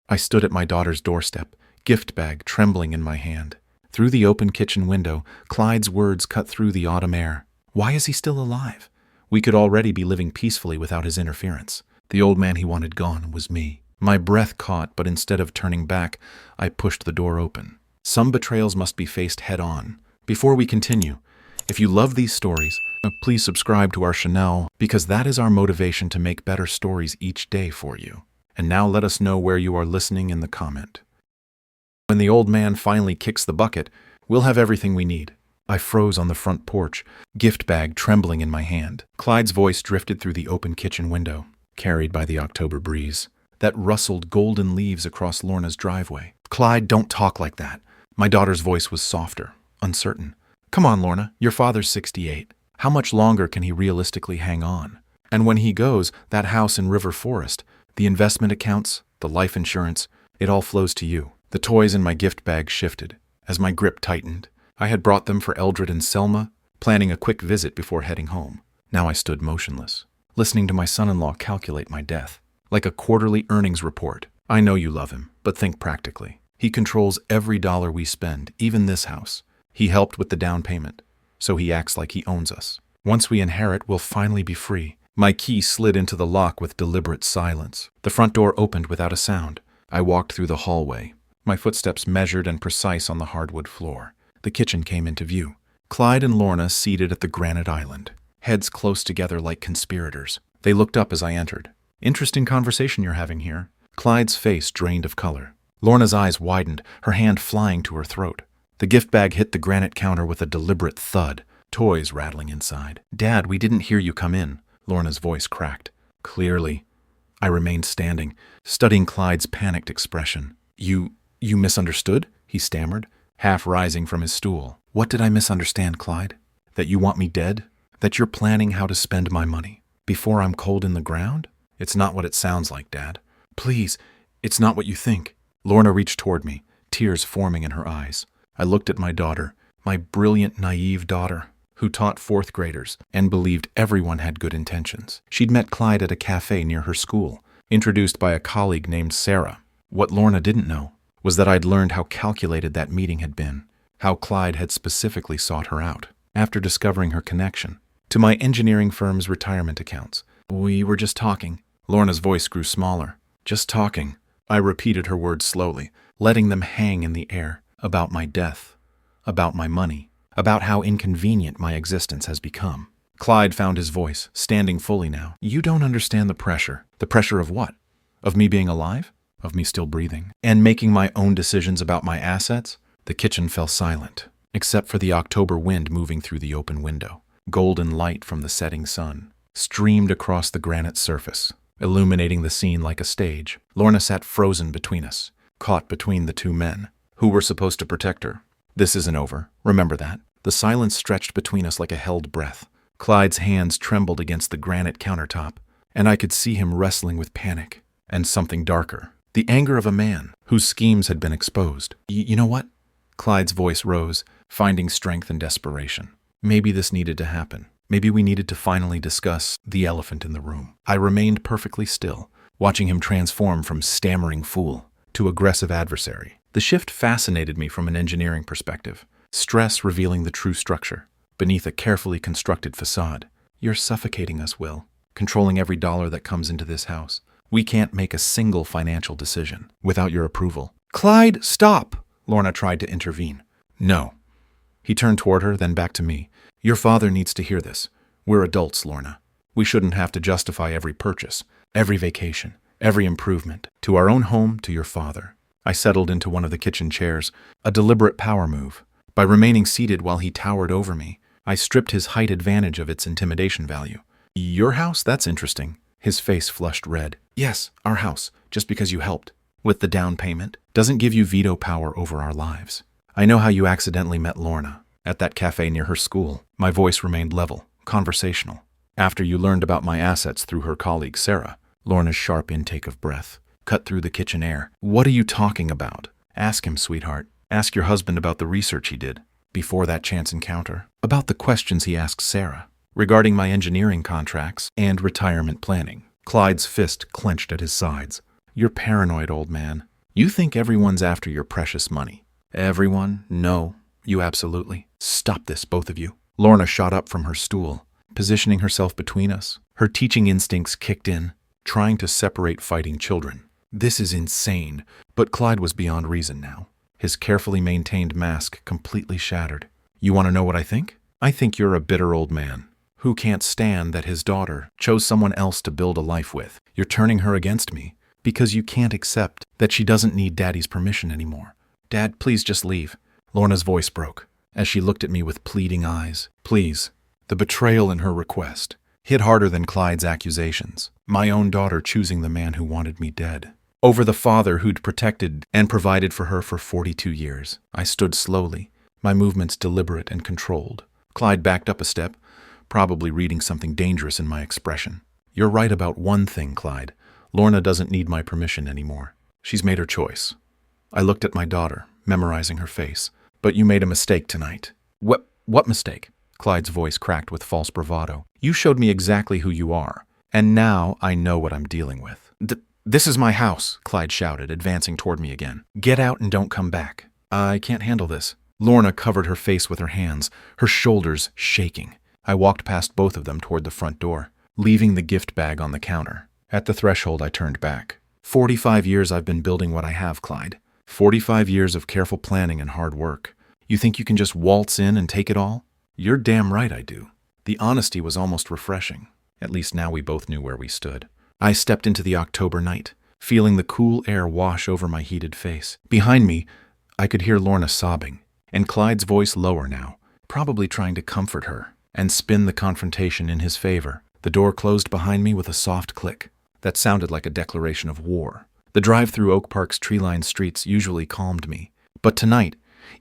I stood at my daughter's doorstep, gift bag trembling in my hand. Through the open kitchen window, Clyde's words cut through the autumn air. Why is he still alive? We could already be living peacefully without his interference. The old man he wanted gone was me. My breath caught, but instead of turning back, I pushed the door open. Some betrayals must be faced head-on. Before we continue, if you love these stories, please subscribe to our channel because that is our motivation to make better stories each day for you. And now let us know where you are listening in the comment. When the old man finally kicks the bucket, we'll have everything we need. I froze on the front porch, gift bag trembling in my hand. Clyde's voice drifted through the open kitchen window, carried by the October breeze that rustled golden leaves across Lorna's driveway. Clyde, don't talk like that. My daughter's voice was softer, uncertain. Come on, Lorna, your father's 68. How much longer can he realistically hang on? And when he goes, that house in River Forest, the investment accounts, the life insurance, it all flows to you. The toys in my gift bag shifted as my grip tightened. I had brought them for Eldred and Selma, planning a quick visit before heading home. Now I stood motionless, listening to my son-in-law calculate my death. Like a quarterly earnings report. I know you love him, but think practically. He controls every dollar we spend, even this house. He helped with the down payment, so he acts like he owns us. Once we inherit, we'll finally be free. My key slid into the lock with deliberate silence. The front door opened without a sound. I walked through the hallway, my footsteps measured and precise on the hardwood floor. The kitchen came into view. Clyde and Lorna seated at the granite island, heads close together like conspirators. They looked up as I entered. Interesting conversation you're having here. Clyde's face drained of color. Lorna's eyes widened, her hand flying to her throat. The gift bag hit the granite counter with a deliberate thud, toys rattling inside. Dad, we didn't hear you come in. Lorna's voice cracked. Clearly. I remained standing, studying Clyde's panicked expression. You misunderstood? He stammered, half rising from his stool. What did I misunderstand, Clyde? That you want me dead? That you're planning how to spend my money? Before I'm cold in the ground? It's not what it sounds like, Dad. Please, it's not what you think. Lorna reached toward me, tears forming in her eyes. I looked at my daughter, my brilliant, naive daughter, who taught fourth graders and believed everyone had good intentions. She'd met Clyde at a cafe near her school, introduced by a colleague named Sarah. What Lorna didn't know was that I'd learned how calculated that meeting had been, how Clyde had specifically sought her out, after discovering her connection to my engineering firm's retirement accounts. We were just talking. Lorna's voice grew smaller. Just talking. I repeated her words slowly, letting them hang in the air. About my death. About my money. About how inconvenient my existence has become. Clyde found his voice, standing fully now. You don't understand the pressure. The pressure of what? Of me being alive? Of me still breathing? And making my own decisions about my assets? The kitchen fell silent, except for the October wind moving through the open window. Golden light from the setting sun streamed across the granite surface, illuminating the scene like a stage. Lorna sat frozen between us, caught between the two men, who were supposed to protect her. This isn't over. Remember that. The silence stretched between us like a held breath. Clyde's hands trembled against the granite countertop, and I could see him wrestling with panic and something darker. The anger of a man whose schemes had been exposed. You know what? Clyde's voice rose, finding strength in desperation. Maybe this needed to happen. Maybe we needed to finally discuss the elephant in the room. I remained perfectly still, watching him transform from stammering fool to aggressive adversary. The shift fascinated me from an engineering perspective, stress revealing the true structure beneath a carefully constructed facade. You're suffocating us, Will, controlling every dollar that comes into this house. We can't make a single financial decision without your approval. Clyde, stop! Lorna tried to intervene. No. He turned toward her, then back to me. Your father needs to hear this. We're adults, Lorna. We shouldn't have to justify every purchase, every vacation, every improvement, to our own home, to your father. I settled into one of the kitchen chairs, a deliberate power move. By remaining seated while he towered over me, I stripped his height advantage of its intimidation value. Your house? That's interesting. His face flushed red. Yes, our house, just because you helped. With the down payment, doesn't give you veto power over our lives. I know how you accidentally met Lorna, at that cafe near her school. My voice remained level, conversational. After you learned about my assets through her colleague Sarah, Lorna's sharp intake of breath cut through the kitchen air. What are you talking about? Ask him, sweetheart. Ask your husband about the research he did before that chance encounter. About the questions he asked Sarah regarding my engineering contracts and retirement planning. Clyde's fist clenched at his sides. You're paranoid, old man. You think everyone's after your precious money. Everyone? No. You absolutely. Stop this, both of you. Lorna shot up from her stool, positioning herself between us. Her teaching instincts kicked in, trying to separate fighting children. This is insane, but Clyde was beyond reason now, his carefully maintained mask completely shattered. You want to know what I think? I think you're a bitter old man who can't stand that his daughter chose someone else to build a life with. You're turning her against me because you can't accept that she doesn't need Daddy's permission anymore. Dad, please just leave. Lorna's voice broke as she looked at me with pleading eyes. Please. The betrayal in her request hit harder than Clyde's accusations. My own daughter choosing the man who wanted me dead over the father who'd protected and provided for her for 42 years. I stood slowly, my movements deliberate and controlled. Clyde backed up a step, probably reading something dangerous in my expression. You're right about one thing, Clyde. Lorna doesn't need my permission anymore. She's made her choice. I looked at my daughter, memorizing her face. But you made a mistake tonight. What mistake? Clyde's voice cracked with false bravado. You showed me exactly who you are, and now I know what I'm dealing with. This is my house, Clyde shouted, advancing toward me again. Get out and don't come back. I can't handle this. Lorna covered her face with her hands, her shoulders shaking. I walked past both of them toward the front door, leaving the gift bag on the counter. At the threshold, I turned back. 45 years I've been building what I have, Clyde. 45 years of careful planning and hard work. You think you can just waltz in and take it all? You're damn right I do. The honesty was almost refreshing. At least now we both knew where we stood. I stepped into the October night, feeling the cool air wash over my heated face. Behind me, I could hear Lorna sobbing, and Clyde's voice lower now, probably trying to comfort her and spin the confrontation in his favor. The door closed behind me with a soft click that sounded like a declaration of war. The drive through Oak Park's tree-lined streets usually calmed me, but tonight,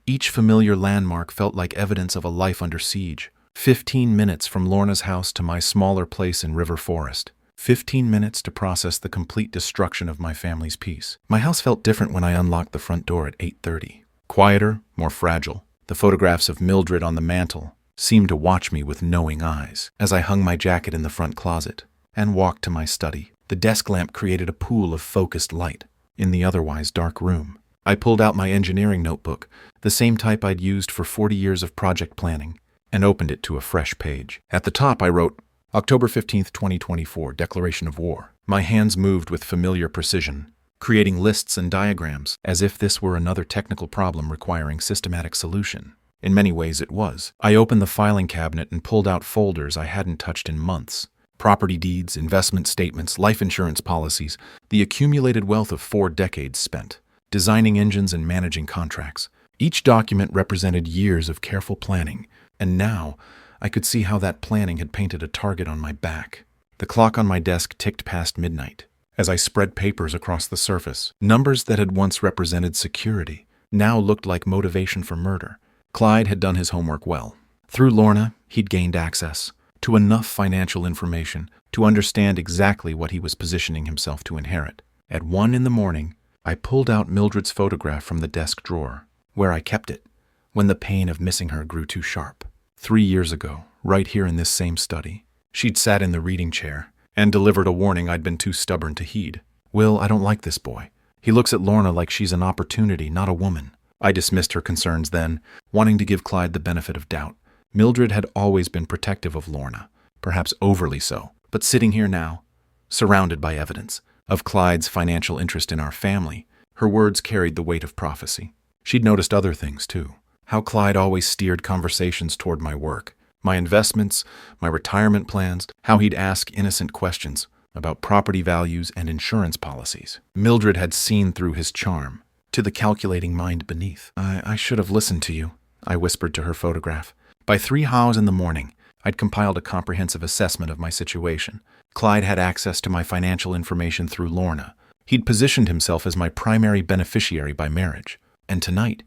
each familiar landmark felt like evidence of a life under siege. 15 minutes from Lorna's house to my smaller place in River Forest. 15 minutes to process the complete destruction of my family's peace. My house felt different when I unlocked the front door at 8:30. Quieter, more fragile. The photographs of Mildred on the mantel seemed to watch me with knowing eyes as I hung my jacket in the front closet and walked to my study. The desk lamp created a pool of focused light in the otherwise dark room. I pulled out my engineering notebook, the same type I'd used for 40 years of project planning, and opened it to a fresh page. At the top, I wrote, October 15th, 2024, Declaration of War. My hands moved with familiar precision, creating lists and diagrams as if this were another technical problem requiring systematic solution. In many ways, it was. I opened the filing cabinet and pulled out folders I hadn't touched in months. Property deeds, investment statements, life insurance policies, the accumulated wealth of 4 decades spent, designing engines and managing contracts. Each document represented years of careful planning, and now I could see how that planning had painted a target on my back. The clock on my desk ticked past midnight. As I spread papers across the surface, numbers that had once represented security now looked like motivation for murder. Clyde had done his homework well. Through Lorna, he'd gained access to enough financial information to understand exactly what he was positioning himself to inherit. At 1 a.m, I pulled out Mildred's photograph from the desk drawer, where I kept it, when the pain of missing her grew too sharp. 3 years ago, right here in this same study, she'd sat in the reading chair and delivered a warning I'd been too stubborn to heed. Will, I don't like this boy. He looks at Lorna like she's an opportunity, not a woman. I dismissed her concerns then, wanting to give Clyde the benefit of doubt. Mildred had always been protective of Lorna, perhaps overly so, but sitting here now, surrounded by evidence of Clyde's financial interest in our family, her words carried the weight of prophecy. She'd noticed other things, too. How Clyde always steered conversations toward my work, my investments, my retirement plans, how he'd ask innocent questions about property values and insurance policies. Mildred had seen through his charm to the calculating mind beneath. I should have listened to you, I whispered to her photograph. By 3 hours in the morning, I'd compiled a comprehensive assessment of my situation. Clyde had access to my financial information through Lorna. He'd positioned himself as my primary beneficiary by marriage. And tonight,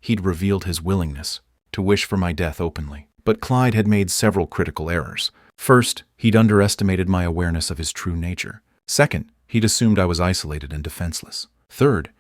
he'd revealed his willingness to wish for my death openly. But Clyde had made several critical errors. First, he'd underestimated my awareness of his true nature. Second, he'd assumed I was isolated and defenseless. Third,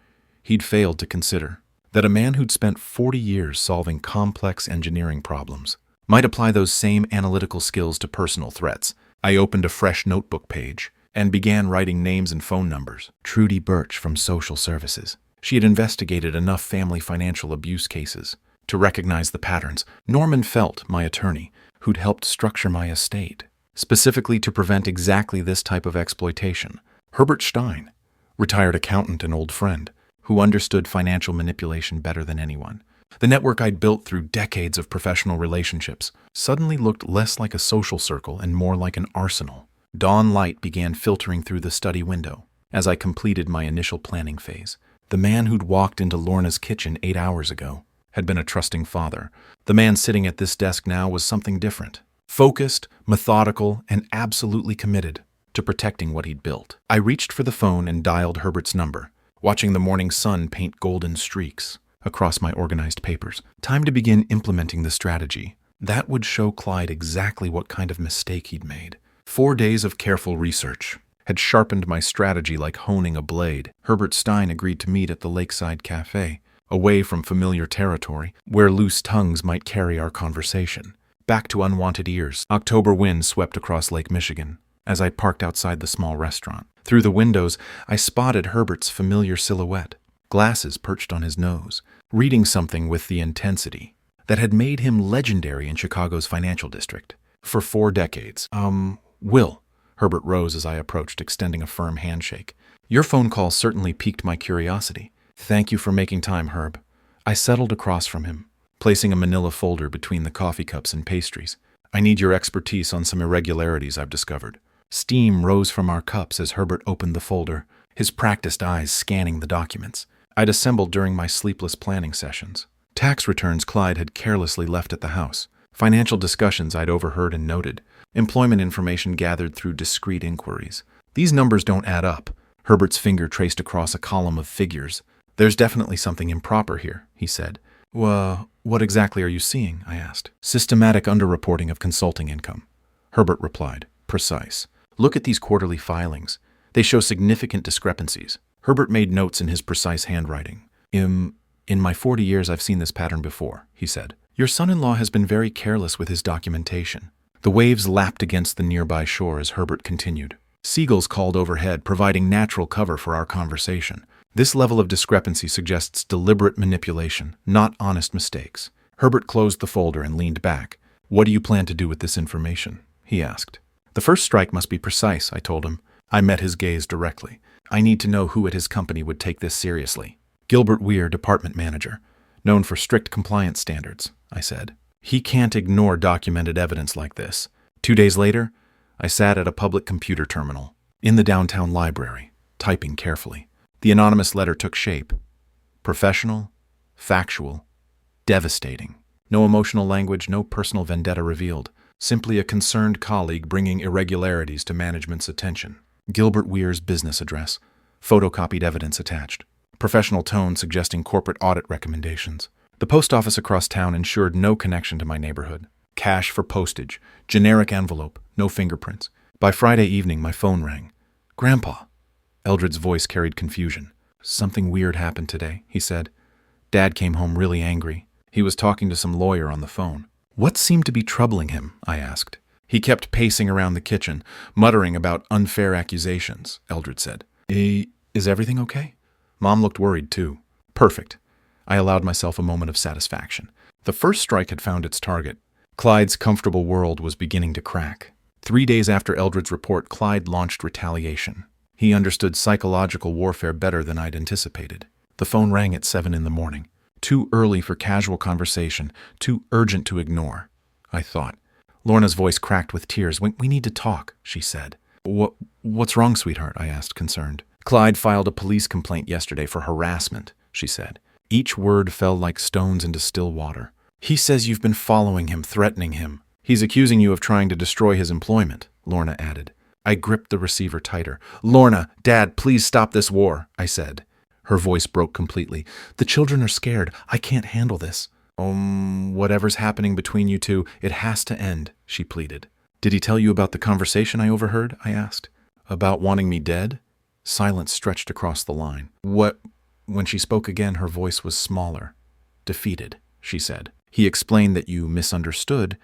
he'd failed to consider that a man who'd spent 40 years solving complex engineering problems might apply those same analytical skills to personal threats. I opened a fresh notebook page and began writing names and phone numbers. Trudy Birch from Social Services. She had investigated enough family financial abuse cases to recognize the patterns. Norman Felt, my attorney, who'd helped structure my estate, specifically to prevent exactly this type of exploitation. Herbert Stein, retired accountant and old friend, who understood financial manipulation better than anyone. The network I'd built through decades of professional relationships suddenly looked less like a social circle and more like an arsenal. Dawn light began filtering through the study window as I completed my initial planning phase. The man who'd walked into Lorna's kitchen 8 hours ago had been a trusting father. The man sitting at this desk now was something different. Focused, methodical, and absolutely committed to protecting what he'd built. I reached for the phone and dialed Herbert's number, watching the morning sun paint golden streaks across my organized papers. Time to begin implementing the strategy. That would show Clyde exactly what kind of mistake he'd made. 4 days of careful research had sharpened my strategy like honing a blade. Herbert Stein agreed to meet at the Lakeside Cafe, away from familiar territory, where loose tongues might carry our conversation. Back to unwanted ears. October wind swept across Lake Michigan as I parked outside the small restaurant. Through the windows, I spotted Herbert's familiar silhouette, glasses perched on his nose, reading something with the intensity that had made him legendary in Chicago's financial district. For 4 decades. Will. Herbert rose as I approached, extending a firm handshake. Your phone call certainly piqued my curiosity. Thank you for making time, Herb. I settled across from him, placing a manila folder between the coffee cups and pastries. I need your expertise on some irregularities I've discovered. Steam rose from our cups as Herbert opened the folder, his practiced eyes scanning the documents I'd assembled during my sleepless planning sessions. Tax returns Clyde had carelessly left at the house, financial discussions I'd overheard and noted, employment information gathered through discreet inquiries. These numbers don't add up. Herbert's finger traced across a column of figures. There's definitely something improper here, he said. What exactly are you seeing? I asked. Systematic underreporting of consulting income. Herbert replied. Precise. Look at these quarterly filings. They show significant discrepancies. Herbert made notes in his precise handwriting. In my 40 years, I've seen this pattern before, he said. Your son-in-law has been very careless with his documentation. The waves lapped against the nearby shore as Herbert continued. Seagulls called overhead, providing natural cover for our conversation. This level of discrepancy suggests deliberate manipulation, not honest mistakes. Herbert closed the folder and leaned back. What do you plan to do with this information? He asked. The first strike must be precise, I told him. I met his gaze directly. I need to know who at his company would take this seriously. Gilbert Weir, department manager, known for strict compliance standards, I said. He can't ignore documented evidence like this. 2 days later, I sat at a public computer terminal in the downtown library, typing carefully. The anonymous letter took shape. Professional, factual, devastating. No emotional language, no personal vendetta revealed. Simply a concerned colleague bringing irregularities to management's attention. Gilbert Weir's business address. Photocopied evidence attached. Professional tone suggesting corporate audit recommendations. The post office across town ensured no connection to my neighborhood. Cash for postage. Generic envelope. No fingerprints. By Friday evening, my phone rang. Grandpa. Eldred's voice carried confusion. Something weird happened today, he said. Dad came home really angry. He was talking to some lawyer on the phone. What seemed to be troubling him? I asked. He kept pacing around the kitchen, muttering about unfair accusations, Eldred said. Is everything okay? Mom looked worried, too. Perfect. I allowed myself a moment of satisfaction. The first strike had found its target. Clyde's comfortable world was beginning to crack. 3 days after Eldred's report, Clyde launched retaliation. He understood psychological warfare better than I'd anticipated. The phone rang at 7 in the morning. Too early for casual conversation, too urgent to ignore, I thought. Lorna's voice cracked with tears. We need to talk, she said. What's wrong, sweetheart? I asked, concerned. Clyde filed a police complaint yesterday for harassment, she said. Each word fell like stones into still water. He says you've been following him, threatening him. He's accusing you of trying to destroy his employment, Lorna added. I gripped the receiver tighter. Lorna, Dad, please stop this war, I said. Her voice broke completely. The children are scared. I can't handle this. Whatever's happening between you two, it has to end, she pleaded. Did he tell you about the conversation I overheard? I asked. About wanting me dead? Silence stretched across the line. When she spoke again, her voice was smaller. Defeated, she said. He explained that you misunderstood,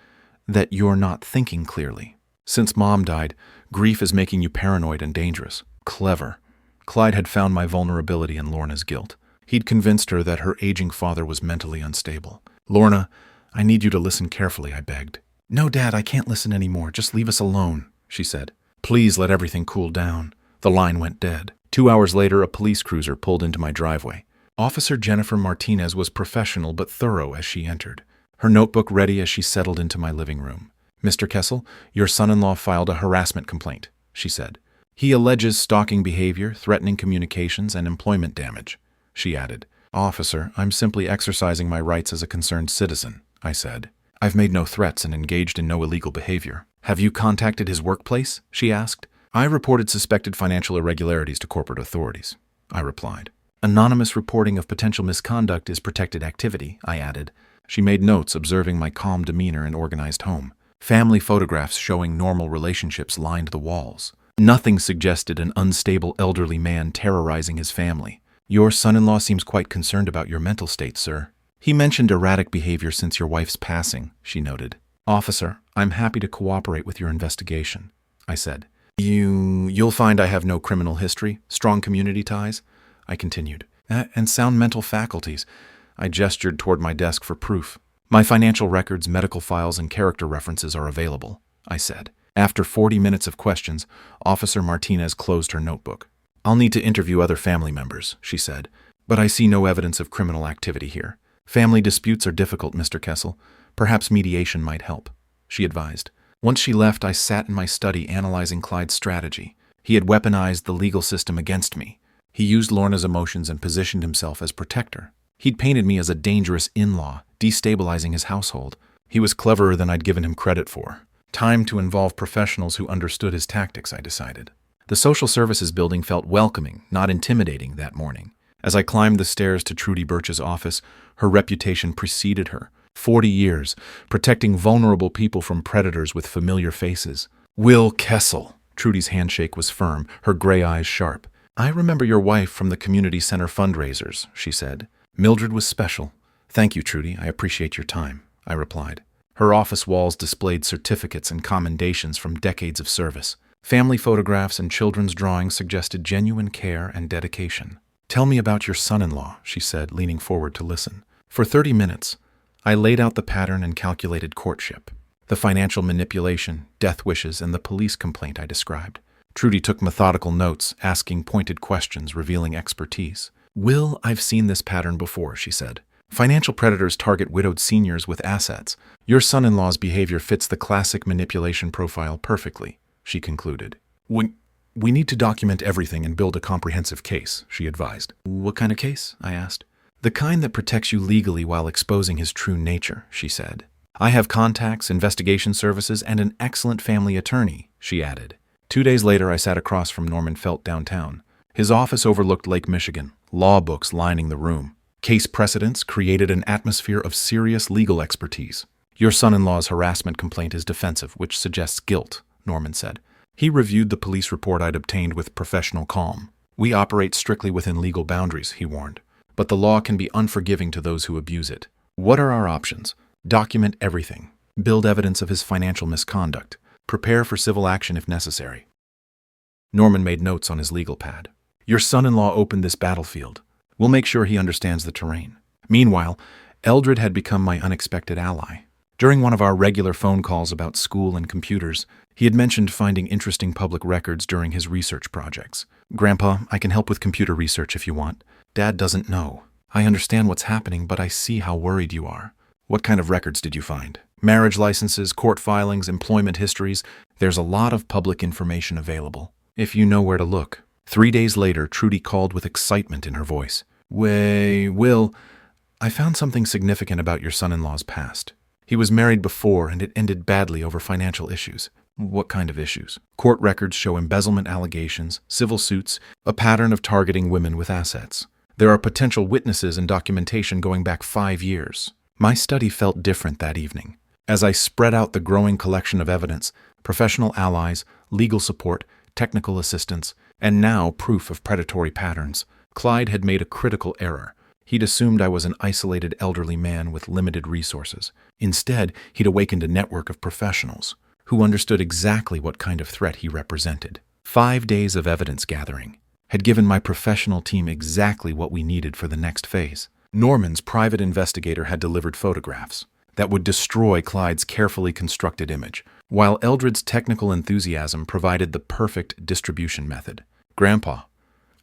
that you're not thinking clearly. Since Mom died, grief is making you paranoid and dangerous. Clever. Clyde had found my vulnerability and Lorna's guilt. He'd convinced her that her aging father was mentally unstable. "Lorna, I need you to listen carefully," I begged. "No, Dad, I can't listen anymore. Just leave us alone," she said. "Please let everything cool down." The line went dead. 2 hours later, a police cruiser pulled into my driveway. Officer Jennifer Martinez was professional but thorough as she entered, her notebook ready as she settled into my living room. "Mr. Kessle, your son-in-law filed a harassment complaint," she said. "He alleges stalking behavior, threatening communications, and employment damage." She added, "Officer, I'm simply exercising my rights as a concerned citizen," I said. "I've made no threats and engaged in no illegal behavior." "Have you contacted his workplace?" she asked. "I reported suspected financial irregularities to corporate authorities," I replied. "Anonymous reporting of potential misconduct is protected activity," I added. She made notes observing my calm demeanor and organized home. Family photographs showing normal relationships lined the walls. Nothing suggested an unstable elderly man terrorizing his family. "Your son-in-law seems quite concerned about your mental state, sir. He mentioned erratic behavior since your wife's passing," she noted. "Officer, I'm happy to cooperate with your investigation," I said. You'll find I have no criminal history, strong community ties," I continued, "and sound mental faculties." I gestured toward my desk for proof. "My financial records, medical files, and character references are available," I said. After 40 minutes of questions, Officer Martinez closed her notebook. "I'll need to interview other family members," she said, "but I see no evidence of criminal activity here. Family disputes are difficult, Mr. Kessle. Perhaps mediation might help," she advised. Once she left, I sat in my study analyzing Clyde's strategy. He had weaponized the legal system against me. He used Lorna's emotions and positioned himself as protector. He'd painted me as a dangerous in-law, destabilizing his household. He was cleverer than I'd given him credit for. Time to involve professionals who understood his tactics, I decided. The social services building felt welcoming, not intimidating, that morning. As I climbed the stairs to Trudy Birch's office, her reputation preceded her. 40 years, protecting vulnerable people from predators with familiar faces. "Will Kessle." Trudy's handshake was firm, her gray eyes sharp. "I remember your wife from the community center fundraisers," she said. "Mildred was special." "Thank you, Trudy. I appreciate your time," I replied. Her office walls displayed certificates and commendations from decades of service. Family photographs and children's drawings suggested genuine care and dedication. "Tell me about your son-in-law," she said, leaning forward to listen. For 30 minutes, I laid out the pattern and calculated courtship, the financial manipulation, death wishes, and the police complaint I described. Trudy took methodical notes, asking pointed questions, revealing expertise. "Will, I've seen this pattern before," she said. "Financial predators target widowed seniors with assets. Your son-in-law's behavior fits the classic manipulation profile perfectly," she concluded. We need to document everything and build a comprehensive case," she advised. "What kind of case?" I asked. "The kind that protects you legally while exposing his true nature," she said. "I have contacts, investigation services, and an excellent family attorney," she added. 2 days later, I sat across from Norman Felt downtown. His office overlooked Lake Michigan, law books lining the room. Case precedents created an atmosphere of serious legal expertise. "Your son-in-law's harassment complaint is defensive, which suggests guilt," Norman said. He reviewed the police report I'd obtained with professional calm. "We operate strictly within legal boundaries," he warned. "But the law can be unforgiving to those who abuse it. What are our options? Document everything. Build evidence of his financial misconduct. Prepare for civil action if necessary." Norman made notes on his legal pad. "Your son-in-law opened this battlefield. We'll make sure he understands the terrain." Meanwhile, Eldred had become my unexpected ally. During one of our regular phone calls about school and computers, he had mentioned finding interesting public records during his research projects. "Grandpa, I can help with computer research if you want. Dad doesn't know. I understand what's happening, but I see how worried you are." "What kind of records did you find?" "Marriage licenses, court filings, employment histories. There's a lot of public information available, if you know where to look." 3 days later, Trudy called with excitement in her voice. Will, I found something significant about your son-in-law's past. He was married before, and it ended badly over financial issues." "What kind of issues?" "Court records show embezzlement allegations, civil suits, a pattern of targeting women with assets. There are potential witnesses and documentation going back 5 years. My study felt different that evening. As I spread out the growing collection of evidence, professional allies, legal support, technical assistance, and now proof of predatory patterns, Clyde had made a critical error. He'd assumed I was an isolated elderly man with limited resources. Instead, he'd awakened a network of professionals who understood exactly what kind of threat he represented. 5 days of evidence gathering had given my professional team exactly what we needed for the next phase. Norman's private investigator had delivered photographs that would destroy Clyde's carefully constructed image, while Eldred's technical enthusiasm provided the perfect distribution method. Grandpa,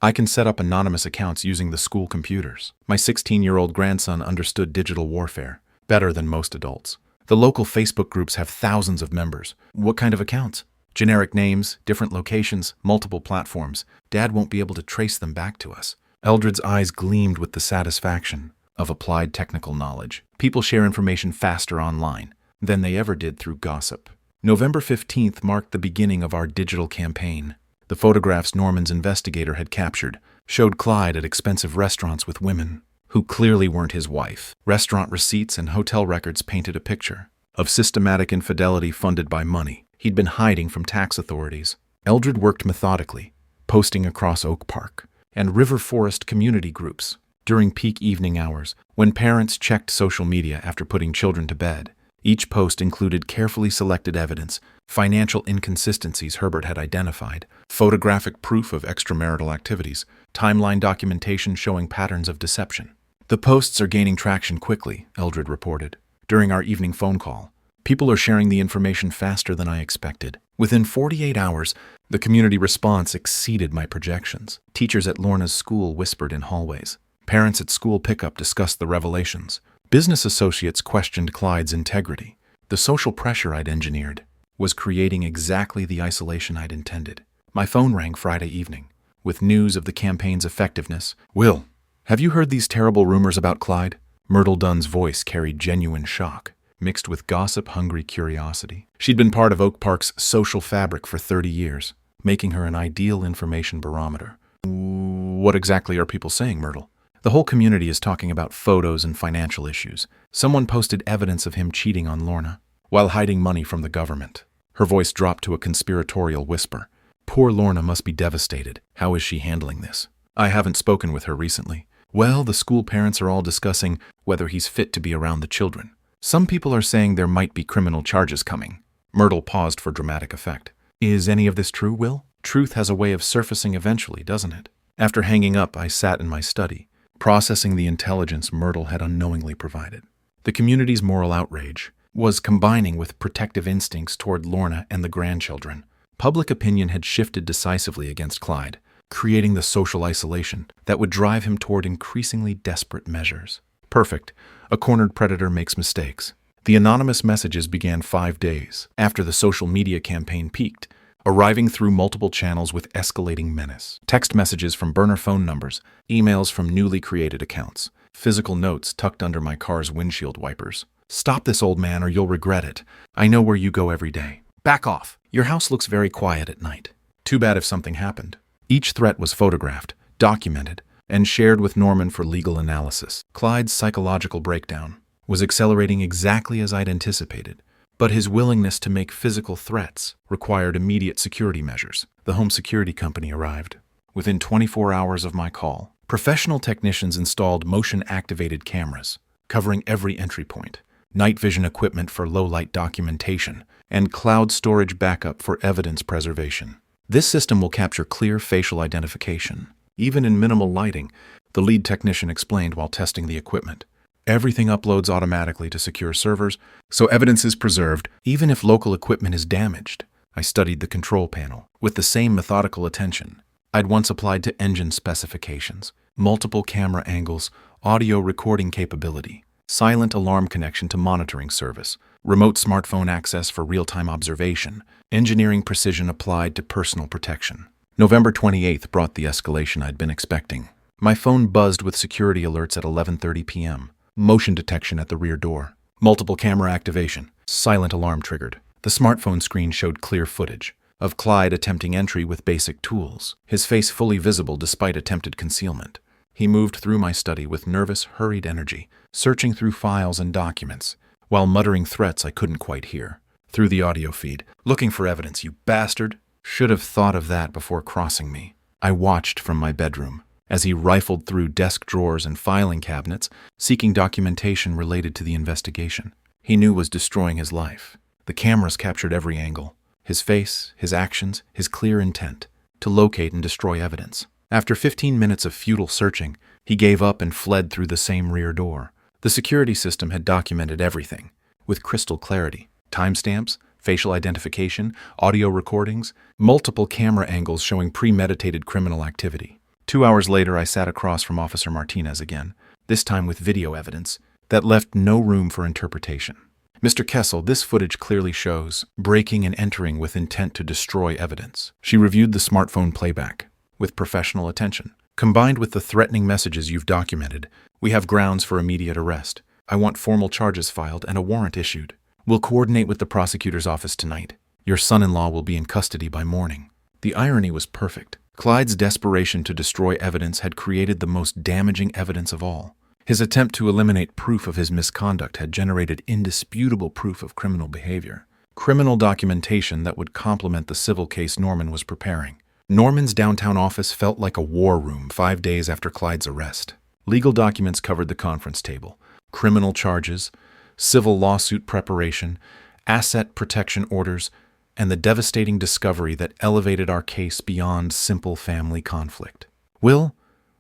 I can set up anonymous accounts using the school computers. My 16-year-old grandson understood digital warfare better than most adults. The local Facebook groups have thousands of members. What kind of accounts? Generic names, different locations, multiple platforms. Dad won't be able to trace them back to us. Eldred's eyes gleamed with the satisfaction of applied technical knowledge. People share information faster online than they ever did through gossip. November 15th marked the beginning of our digital campaign. The photographs Norman's investigator had captured showed Clyde at expensive restaurants with women who clearly weren't his wife. Restaurant receipts and hotel records painted a picture of systematic infidelity funded by money he'd been hiding from tax authorities. Eldred worked methodically, posting across Oak Park and River Forest community groups during peak evening hours when parents checked social media after putting children to bed. Each post included carefully selected evidence, financial inconsistencies Herbert had identified, photographic proof of extramarital activities, timeline documentation showing patterns of deception. The posts are gaining traction quickly, Eldred reported. During our evening phone call, people are sharing the information faster than I expected. Within 48 hours, the community response exceeded my projections. Teachers at Lorna's school whispered in hallways. Parents at school pickup discussed the revelations. Business associates questioned Clyde's integrity. The social pressure I'd engineered was creating exactly the isolation I'd intended. My phone rang Friday evening with news of the campaign's effectiveness. Will, have you heard these terrible rumors about Clyde? Myrtle Dunn's voice carried genuine shock, mixed with gossip-hungry curiosity. She'd been part of Oak Park's social fabric for 30 years, making her an ideal information barometer. What exactly are people saying, Myrtle? The whole community is talking about photos and financial issues. Someone posted evidence of him cheating on Lorna while hiding money from the government. Her voice dropped to a conspiratorial whisper. Poor Lorna must be devastated. How is she handling this? I haven't spoken with her recently. Well, the school parents are all discussing whether he's fit to be around the children. Some people are saying there might be criminal charges coming. Myrtle paused for dramatic effect. Is any of this true, Will? Truth has a way of surfacing eventually, doesn't it? After hanging up, I sat in my study, processing the intelligence Myrtle had unknowingly provided. The community's moral outrage was combining with protective instincts toward Lorna and the grandchildren. Public opinion had shifted decisively against Clyde, creating the social isolation that would drive him toward increasingly desperate measures. Perfect. A cornered predator makes mistakes. The anonymous messages began 5 days after the social media campaign peaked, arriving through multiple channels with escalating menace. Text messages from burner phone numbers, emails from newly created accounts, physical notes tucked under my car's windshield wipers. Stop this, old man, or you'll regret it. I know where you go every day. Back off. Your house looks very quiet at night. Too bad if something happened. Each threat was photographed, documented, and shared with Norman for legal analysis. Clyde's psychological breakdown was accelerating exactly as I'd anticipated, but his willingness to make physical threats required immediate security measures. The home security company arrived. Within 24 hours of my call, professional technicians installed motion-activated cameras, covering every entry point, night vision equipment for low-light documentation, and cloud storage backup for evidence preservation. This system will capture clear facial identification, even in minimal lighting, the lead technician explained while testing the equipment. Everything uploads automatically to secure servers, so evidence is preserved even if local equipment is damaged. I studied the control panel with the same methodical attention I'd once applied to engine specifications: multiple camera angles, audio recording capability, silent alarm connection to monitoring service, remote smartphone access for real-time observation, engineering precision applied to personal protection. November 28th brought the escalation I'd been expecting. My phone buzzed with security alerts at 11:30 p.m. Motion detection at the rear door. Multiple camera activation. Silent alarm triggered. The smartphone screen showed clear footage of Clyde attempting entry with basic tools, his face fully visible despite attempted concealment. He moved through my study with nervous, hurried energy, searching through files and documents, while muttering threats I couldn't quite hear. Through the audio feed, looking for evidence, you bastard! Should have thought of that before crossing me. I watched from my bedroom as he rifled through desk drawers and filing cabinets, seeking documentation related to the investigation he knew was destroying his life. The cameras captured every angle, his face, his actions, his clear intent to locate and destroy evidence. After 15 minutes of futile searching, he gave up and fled through the same rear door. The security system had documented everything, with crystal clarity. Timestamps, facial identification, audio recordings, multiple camera angles showing premeditated criminal activity. 2 hours later, I sat across from Officer Martinez again, this time with video evidence that left no room for interpretation. Mr. Kessle, this footage clearly shows breaking and entering with intent to destroy evidence. She reviewed the smartphone playback with professional attention. Combined with the threatening messages you've documented, we have grounds for immediate arrest. I want formal charges filed and a warrant issued. We'll coordinate with the prosecutor's office tonight. Your son-in-law will be in custody by morning. The irony was perfect. Clyde's desperation to destroy evidence had created the most damaging evidence of all. His attempt to eliminate proof of his misconduct had generated indisputable proof of criminal behavior. Criminal documentation that would complement the civil case Norman was preparing. Norman's downtown office felt like a war room 5 days after Clyde's arrest. Legal documents covered the conference table. Criminal charges, civil lawsuit preparation, asset protection orders, and the devastating discovery that elevated our case beyond simple family conflict. Will,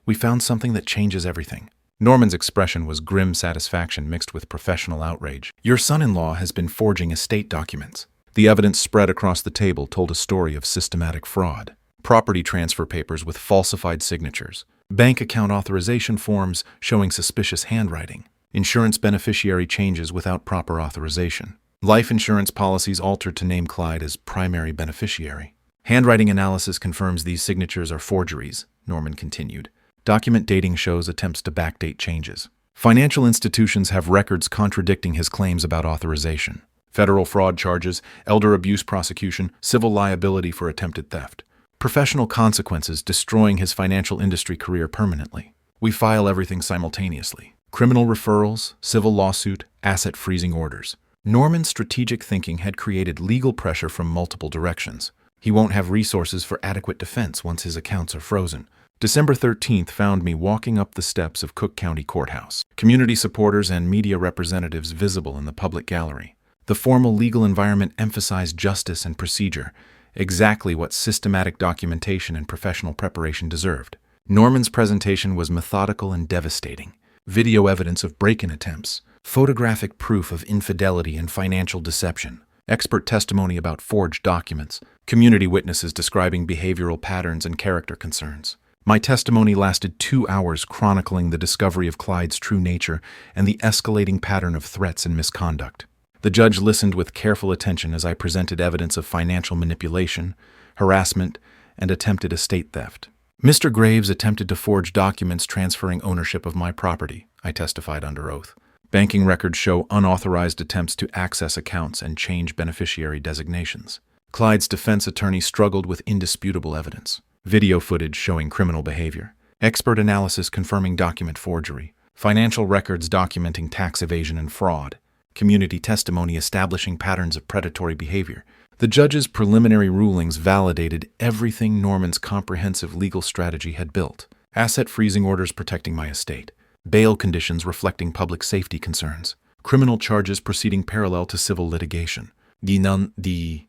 we found something that changes everything. Norman's expression was grim satisfaction mixed with professional outrage. Your son-in-law has been forging estate documents. The evidence spread across the table told a story of systematic fraud. Property transfer papers with falsified signatures. Bank account authorization forms showing suspicious handwriting. Insurance beneficiary changes without proper authorization. Life insurance policies altered to name Clyde as primary beneficiary. Handwriting analysis confirms these signatures are forgeries, Norman continued. Document dating shows attempts to backdate changes. Financial institutions have records contradicting his claims about authorization. Federal fraud charges, elder abuse prosecution, civil liability for attempted theft. Professional consequences destroying his financial industry career permanently. We file everything simultaneously. Criminal referrals, civil lawsuit, asset freezing orders. Norman's strategic thinking had created legal pressure from multiple directions. He won't have resources for adequate defense once his accounts are frozen. December 13th found me walking up the steps of Cook County Courthouse. Community supporters and media representatives visible in the public gallery. The formal legal environment emphasized justice and procedure, exactly what systematic documentation and professional preparation deserved. Norman's presentation was methodical and devastating. Video evidence of break-in attempts, photographic proof of infidelity and financial deception, expert testimony about forged documents, community witnesses describing behavioral patterns and character concerns. My testimony lasted 2 hours, chronicling the discovery of Clyde's true nature and the escalating pattern of threats and misconduct. The judge listened with careful attention as I presented evidence of financial manipulation, harassment, and attempted estate theft. Mr. Graves attempted to forge documents transferring ownership of my property, I testified under oath. Banking records show unauthorized attempts to access accounts and change beneficiary designations. Clyde's defense attorney struggled with indisputable evidence. Video footage showing criminal behavior. Expert analysis confirming document forgery. Financial records documenting tax evasion and fraud. Community testimony establishing patterns of predatory behavior. The judge's preliminary rulings validated everything Norman's comprehensive legal strategy had built. Asset freezing orders protecting my estate. Bail conditions reflecting public safety concerns. Criminal charges proceeding parallel to civil litigation. The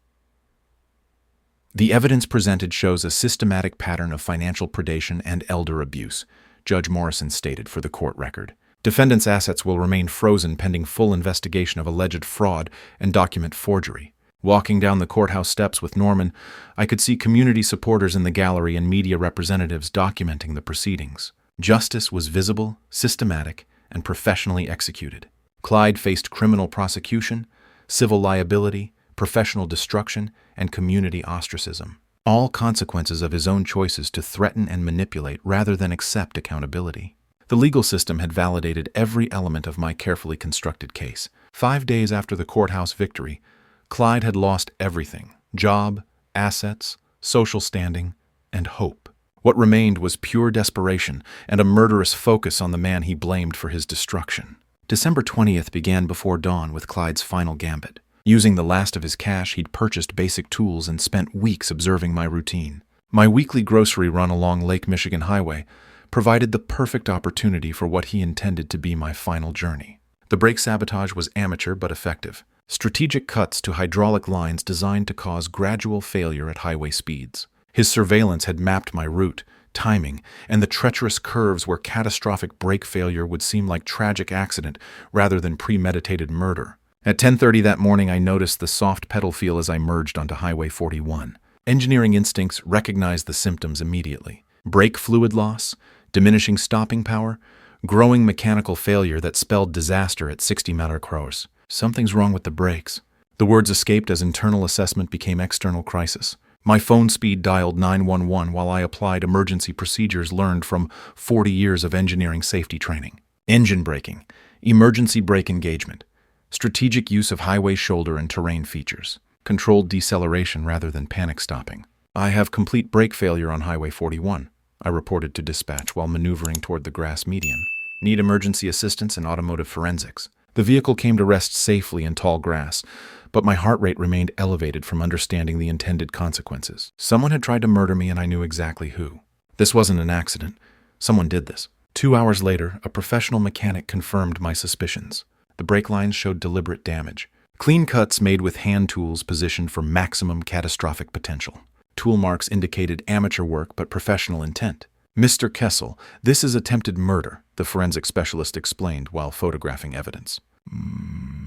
evidence presented shows a systematic pattern of financial predation and elder abuse, Judge Morrison stated for the court record. Defendants' assets will remain frozen pending full investigation of alleged fraud and document forgery. Walking down the courthouse steps with Norman, I could see community supporters in the gallery and media representatives documenting the proceedings. Justice was visible, systematic, and professionally executed. Clyde faced criminal prosecution, civil liability, professional destruction, and community ostracism. All consequences of his own choices to threaten and manipulate rather than accept accountability. The legal system had validated every element of my carefully constructed case. 5 days after the courthouse victory, Clyde had lost everything: job, assets, social standing, and hope. What remained was pure desperation and a murderous focus on the man he blamed for his destruction. December 20th began before dawn with Clyde's final gambit. Using the last of his cash, he'd purchased basic tools and spent weeks observing my routine. My weekly grocery run along Lake Michigan Highway provided the perfect opportunity for what he intended to be my final journey. The brake sabotage was amateur but effective. Strategic cuts to hydraulic lines designed to cause gradual failure at highway speeds. His surveillance had mapped my route, timing, and the treacherous curves where catastrophic brake failure would seem like tragic accident rather than premeditated murder. At 10:30 that morning, I noticed the soft pedal feel as I merged onto Highway 41. Engineering instincts recognized the symptoms immediately. Brake fluid loss, diminishing stopping power, growing mechanical failure that spelled disaster at 60 mph. Something's wrong with the brakes. The words escaped as internal assessment became external crisis. My phone speed dialed 911 while I applied emergency procedures learned from 40 years of engineering safety training. Engine braking, emergency brake engagement, strategic use of highway shoulder and terrain features, controlled deceleration rather than panic stopping. I have complete brake failure on Highway 41, I reported to dispatch while maneuvering toward the grass median. Need emergency assistance and automotive forensics. The vehicle came to rest safely in tall grass, but my heart rate remained elevated from understanding the intended consequences. Someone had tried to murder me, and I knew exactly who. This wasn't an accident. Someone did this. 2 hours later, a professional mechanic confirmed my suspicions. The brake lines showed deliberate damage. Clean cuts made with hand tools positioned for maximum catastrophic potential. Tool marks indicated amateur work but professional intent. Mr. Kessle, this is attempted murder, the forensic specialist explained while photographing evidence.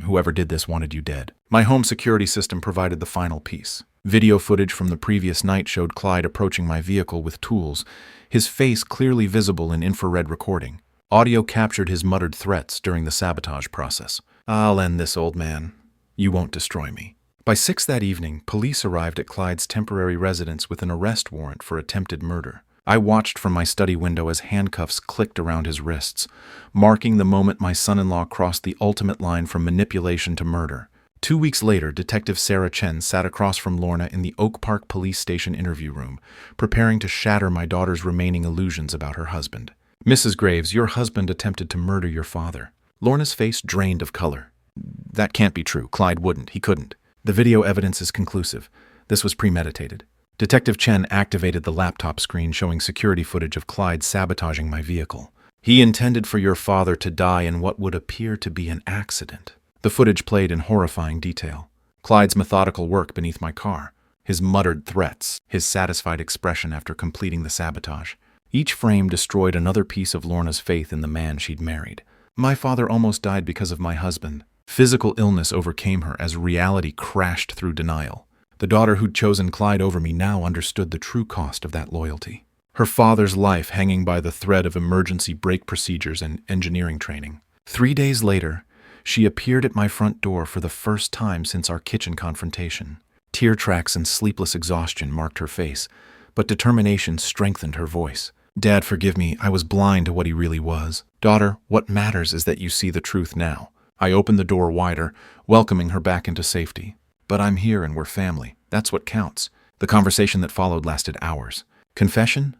Whoever did this wanted you dead. My home security system provided the final piece. Video footage from the previous night showed Clyde approaching my vehicle with tools, his face clearly visible in infrared recording. Audio captured his muttered threats during the sabotage process. I'll end this, old man. You won't destroy me. By 6 that evening, police arrived at Clyde's temporary residence with an arrest warrant for attempted murder. I watched from my study window as handcuffs clicked around his wrists, marking the moment my son-in-law crossed the ultimate line from manipulation to murder. 2 weeks later, Detective Sarah Chen sat across from Lorna in the Oak Park Police Station interview room, preparing to shatter my daughter's remaining illusions about her husband. Mrs. Graves, your husband attempted to murder your father. Lorna's face drained of color. That can't be true. Clyde wouldn't. He couldn't. The video evidence is conclusive. This was premeditated. Detective Chen activated the laptop screen showing security footage of Clyde sabotaging my vehicle. He intended for your father to die in what would appear to be an accident. The footage played in horrifying detail. Clyde's methodical work beneath my car, his muttered threats, his satisfied expression after completing the sabotage. Each frame destroyed another piece of Lorna's faith in the man she'd married. My father almost died because of my husband. Physical illness overcame her as reality crashed through denial. The daughter who'd chosen Clyde over me now understood the true cost of that loyalty. Her father's life hanging by the thread of emergency brake procedures and engineering training. 3 days later, she appeared at my front door for the first time since our kitchen confrontation. Tear tracks and sleepless exhaustion marked her face, but determination strengthened her voice. Dad, forgive me, I was blind to what he really was. Daughter, what matters is that you see the truth now. I opened the door wider, welcoming her back into safety. But I'm here and we're family. That's what counts. The conversation that followed lasted hours. Confession?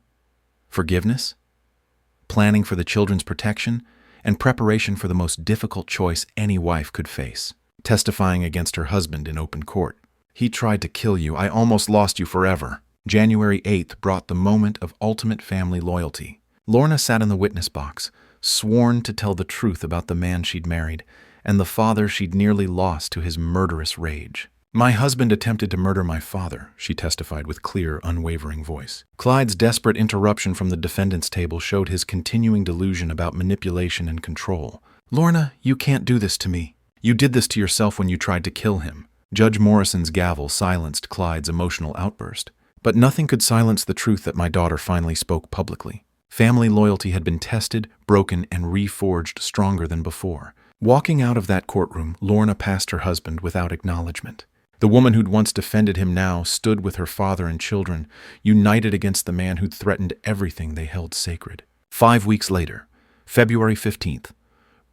Forgiveness? Planning for the children's protection? And preparation for the most difficult choice any wife could face. Testifying against her husband in open court. He tried to kill you. I almost lost you forever. January 8th brought the moment of ultimate family loyalty. Lorna sat in the witness box, sworn to tell the truth about the man she'd married and the father she'd nearly lost to his murderous rage. My husband attempted to murder my father, she testified with clear, unwavering voice. Clyde's desperate interruption from the defendant's table showed his continuing delusion about manipulation and control. Lorna, you can't do this to me. You did this to yourself when you tried to kill him. Judge Morrison's gavel silenced Clyde's emotional outburst. But nothing could silence the truth that my daughter finally spoke publicly. Family loyalty had been tested, broken, and reforged stronger than before. Walking out of that courtroom, Lorna passed her husband without acknowledgement. The woman who'd once defended him now stood with her father and children, united against the man who'd threatened everything they held sacred. 5 weeks later, February 15th,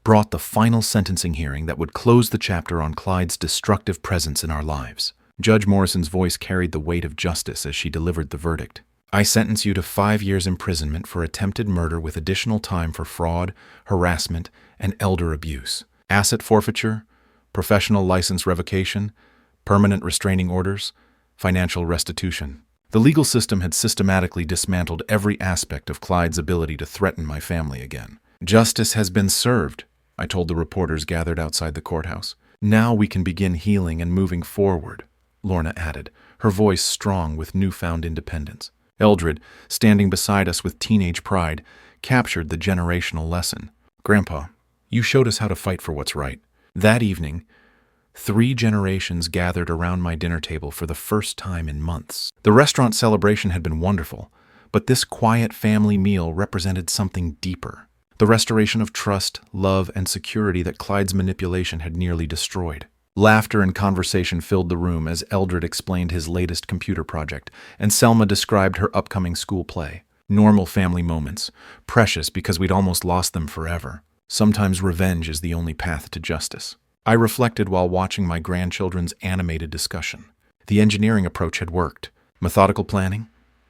brought the final sentencing hearing that would close the chapter on Clyde's destructive presence in our lives. Judge Morrison's voice carried the weight of justice as she delivered the verdict. I sentence you to 5 years imprisonment for attempted murder with additional time for fraud, harassment, and elder abuse, asset forfeiture, professional license revocation, permanent restraining orders, financial restitution. The legal system had systematically dismantled every aspect of Clyde's ability to threaten my family again. Justice has been served, I told the reporters gathered outside the courthouse. Now we can begin healing and moving forward, Lorna added, her voice strong with newfound independence. Eldred, standing beside us with teenage pride, captured the generational lesson. Grandpa, you showed us how to fight for what's right. That evening, 3 generations gathered around my dinner table for the first time in months. The restaurant celebration had been wonderful, but this quiet family meal represented something deeper. The restoration of trust, love, and security that Clyde's manipulation had nearly destroyed. Laughter and conversation filled the room as Eldred explained his latest computer project, and Selma described her upcoming school play. Normal family moments, precious because we'd almost lost them forever. Sometimes revenge is the only path to justice. I reflected while watching my grandchildren's animated discussion. The engineering approach had worked. Methodical planning,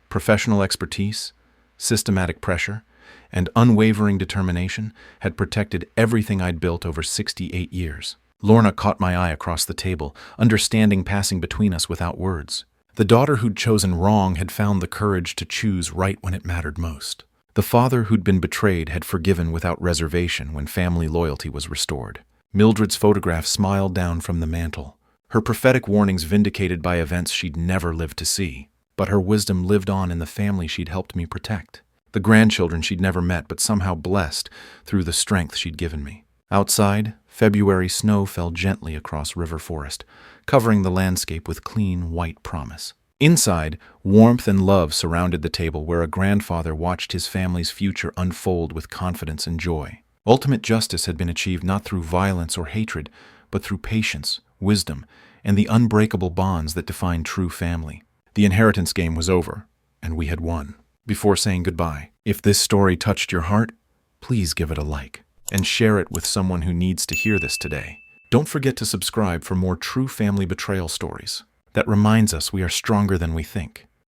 professional expertise, systematic pressure, and unwavering determination had protected everything I'd built over 68 years. Lorna caught my eye across the table, understanding passing between us without words. The daughter who'd chosen wrong had found the courage to choose right when it mattered most. The father who'd been betrayed had forgiven without reservation when family loyalty was restored. Mildred's photograph smiled down from the mantel, her prophetic warnings vindicated by events she'd never lived to see. But her wisdom lived on in the family she'd helped me protect. The grandchildren she'd never met but somehow blessed through the strength she'd given me. Outside, February snow fell gently across River Forest, covering the landscape with clean, white promise. Inside, warmth and love surrounded the table where a grandfather watched his family's future unfold with confidence and joy. Ultimate justice had been achieved not through violence or hatred, but through patience, wisdom, and the unbreakable bonds that define true family. The inheritance game was over, and we had won. Before saying goodbye, if this story touched your heart, please give it a like and share it with someone who needs to hear this today. Don't forget to subscribe for more true family betrayal stories. That reminds us we are stronger than we think.